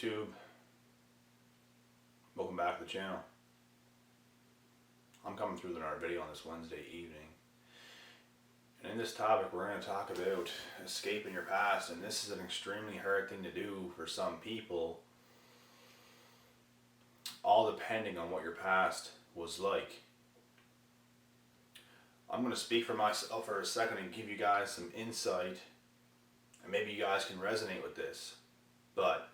YouTube, welcome back to the channel. I'm coming through with another video on this Wednesday evening. And in this topic we're going to talk about escaping your past, and this is an extremely hard thing to do for some people, all depending on what your past was like. I'm going to speak for myself for a second and give you guys some insight, and maybe you guys can resonate with this. But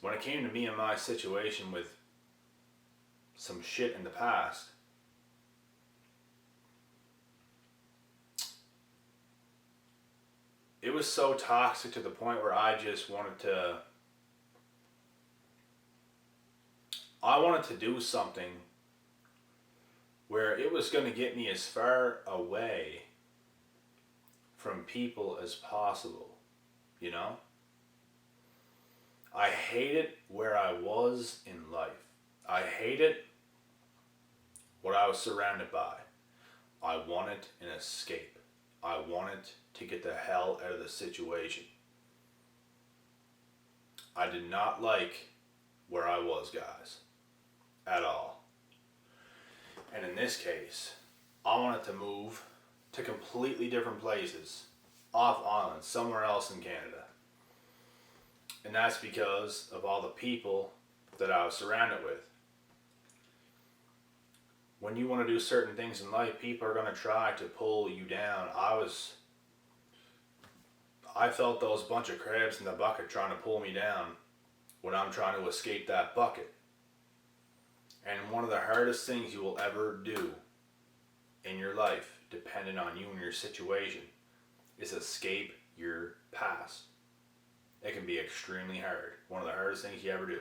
when it came to me and my situation with some shit in the past, it was so toxic to the point where I wanted to do something where it was going to get me as far away from people as possible, you know? I hated where I was in life. I hated what I was surrounded by. I wanted an escape. I wanted to get the hell out of the situation. I did not like where I was, guys, at all. And in this case, I wanted to move to completely different places, off island, somewhere else in Canada. And that's because of all the people that I was surrounded with. When you want to do certain things in life, people are going to try to pull you down. I felt those bunch of crabs in the bucket trying to pull me down when I'm trying to escape that bucket. And one of the hardest things you will ever do in your life, depending on you and your situation, is escape your past. It can be extremely hard. One of the hardest things you ever do.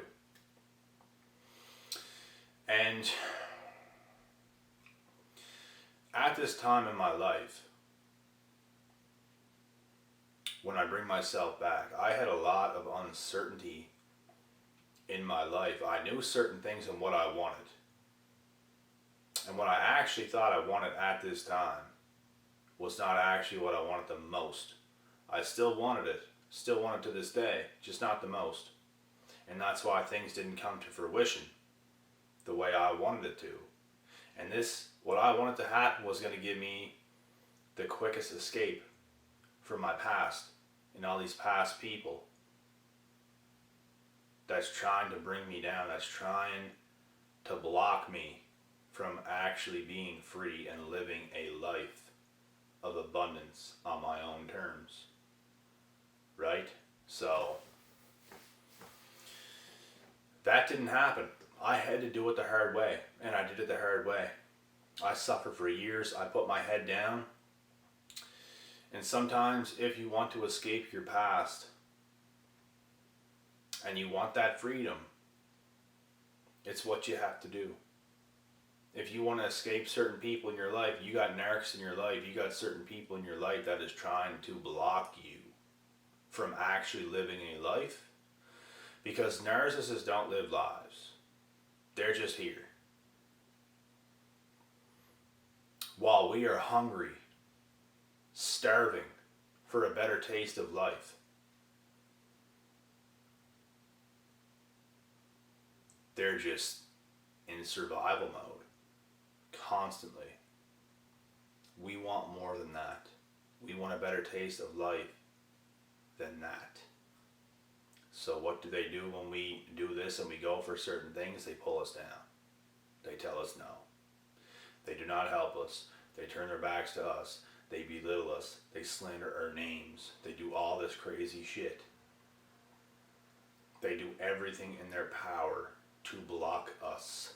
And at this time in my life, when I bring myself back, I had a lot of uncertainty in my life. I knew certain things and what I wanted. And what I actually thought I wanted at this time was not actually what I wanted the most. I still wanted it. Still want it to this day, just not the most. And that's why things didn't come to fruition the way I wanted it to. And this, what I wanted to happen, was going to give me the quickest escape from my past and all these past people that's trying to bring me down, that's trying to block me from actually being free and living a life of abundance on my own terms. Right? So that didn't happen. I had to do it the hard way, and I did it the hard way. I suffered for years. I put my head down. And sometimes if you want to escape your past and you want that freedom, it's what you have to do. If you want to escape certain people in your life, you got narcs in your life, you got certain people in your life that is trying to block you from actually living a life, because narcissists don't live lives. They're just here. While we are hungry, starving for a better taste of life, they're just in survival mode constantly. We want more than that. We want a better taste of life than that. So what do they do when we do this and we go for certain things? They pull us down. They tell us no. They do not help us. They turn their backs to us. They belittle us. They slander our names. They do all this crazy shit. They do everything in their power to block us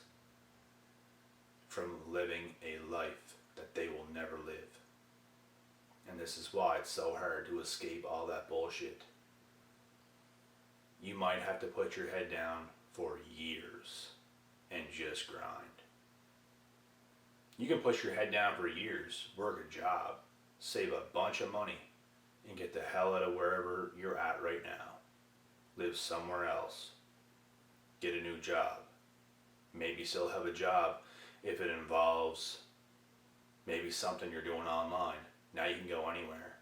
from living a life that they will never live. And this is why it's so hard to escape all that bullshit. You might have to put your head down for years and just grind. You can put your head down for years, work a job, save a bunch of money, and get the hell out of wherever you're at right now. Live somewhere else. Get a new job. Maybe still have a job if it involves maybe something you're doing online. Now you can go anywhere.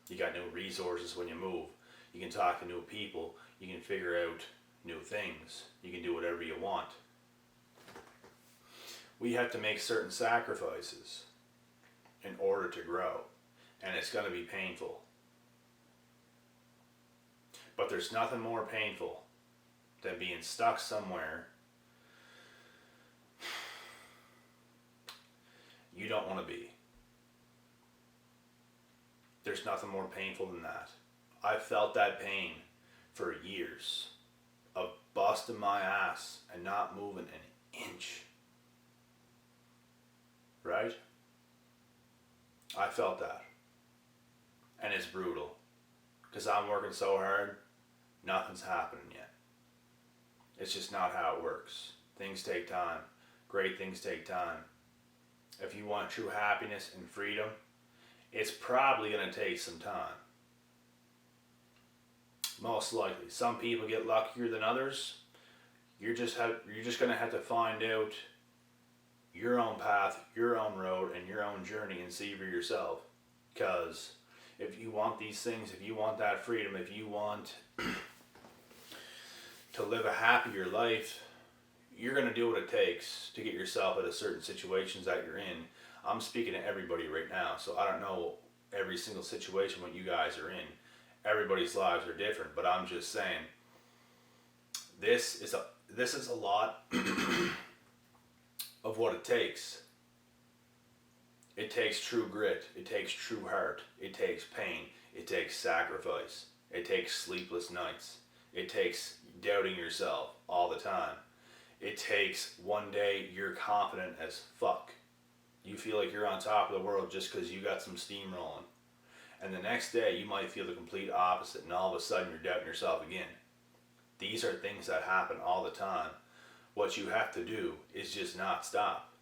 You got new resources when you move. You can talk to new people. You can figure out new things. You can do whatever you want. We have to make certain sacrifices in order to grow. And it's going to be painful. But there's nothing more painful than being stuck somewhere you don't want to be. There's nothing more painful than that. I've felt that pain for years of busting my ass and not moving an inch. Right? I felt that. And it's brutal. Because I'm working so hard, nothing's happening yet. It's just not how it works. Things take time. Great things take time. If you want true happiness and freedom, it's probably going to take some time. Most likely. Some people get luckier than others. You're just going to have to find out your own path, your own road, and your own journey and see for yourself. Because if you want these things, if you want that freedom, if you want to live a happier life, you're going to do what it takes to get yourself out of certain situations that you're in. I'm speaking to everybody right now, so I don't know every single situation what you guys are in. Everybody's lives are different, but I'm just saying this is a lot of what it takes. It takes true grit. It takes true heart. It takes pain. It takes sacrifice. It takes sleepless nights. It takes doubting yourself all the time. It takes one day you're confident as fuck. You feel like you're on top of the world just because you got some steam rolling. And the next day you might feel the complete opposite, and all of a sudden you're doubting yourself again. These are things that happen all the time. What you have to do is just not stop.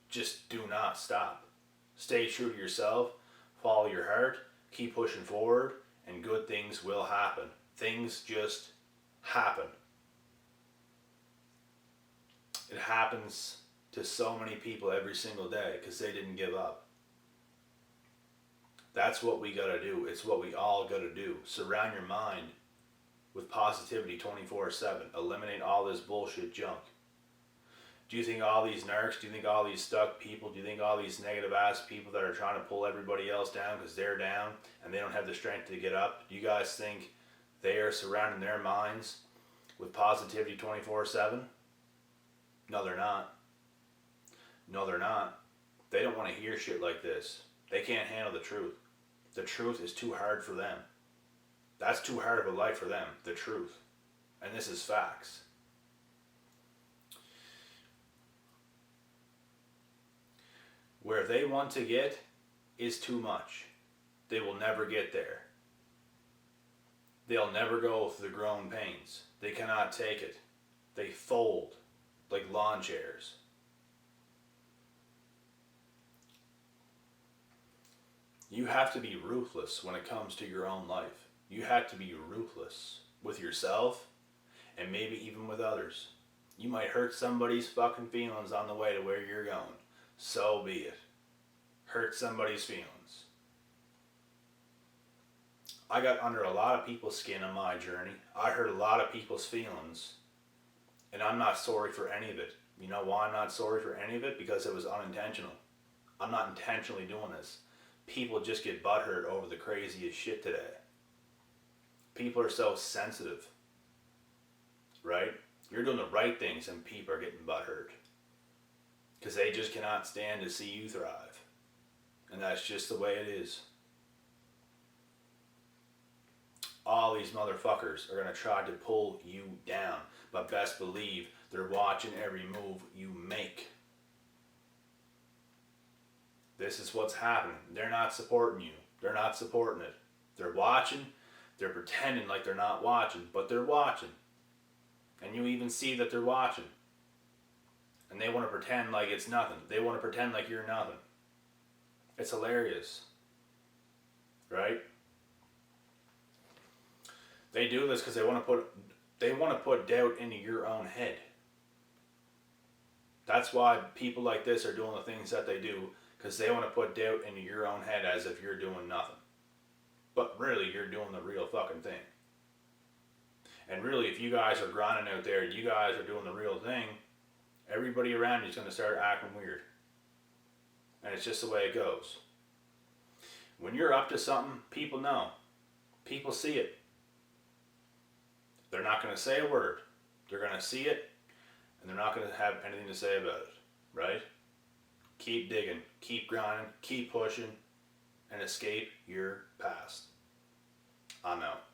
Just do not stop. Stay true to yourself, follow your heart, keep pushing forward, and good things will happen. Things just happen. It happens to so many people every single day because they didn't give up. That's what we gotta do. It's what we all gotta do. Surround your mind with positivity 24/7. Eliminate all this bullshit junk. Do you think all these narcs, do you think all these stuck people, do you think all these negative ass people that are trying to pull everybody else down because they're down and they don't have the strength to get up, do you guys think they are surrounding their minds with positivity 24/7? No, they're not. No, they're not. They don't want to hear shit like this. They can't handle the truth. The truth is too hard for them. That's too hard of a life for them, the truth. And this is facts. Where they want to get is too much. They will never get there. They'll never go through the growing pains. They cannot take it. They fold like lawn chairs. You have to be ruthless when it comes to your own life. You have to be ruthless with yourself and maybe even with others. You might hurt somebody's fucking feelings on the way to where you're going. So be it. Hurt somebody's feelings. I got under a lot of people's skin on my journey. I hurt a lot of people's feelings. And I'm not sorry for any of it. You know why I'm not sorry for any of it? Because it was unintentional. I'm not intentionally doing this. People just get butthurt over the craziest shit today. People are so sensitive. Right? You're doing the right things and people are getting butthurt. Because they just cannot stand to see you thrive. And that's just the way it is. All these motherfuckers are going to try to pull you down. But best believe they're watching every move you make. This is what's happening. They're not supporting you. They're not supporting it. They're watching. They're pretending like they're not watching. But they're watching. And you even see that they're watching. And they want to pretend like it's nothing. They want to pretend like you're nothing. It's hilarious. Right? They do this because they want to put doubt into your own head. That's why people like this are doing the things that they do, because they want to put doubt into your own head as if you're doing nothing. But really, you're doing the real fucking thing. And really, if you guys are grinding out there and you guys are doing the real thing, everybody around you is going to start acting weird. And it's just the way it goes. When you're up to something, people know. People see it. They're not going to say a word. They're going to see it, and they're not going to have anything to say about it, right? Keep digging, keep grinding, keep pushing, and escape your past. I'm out.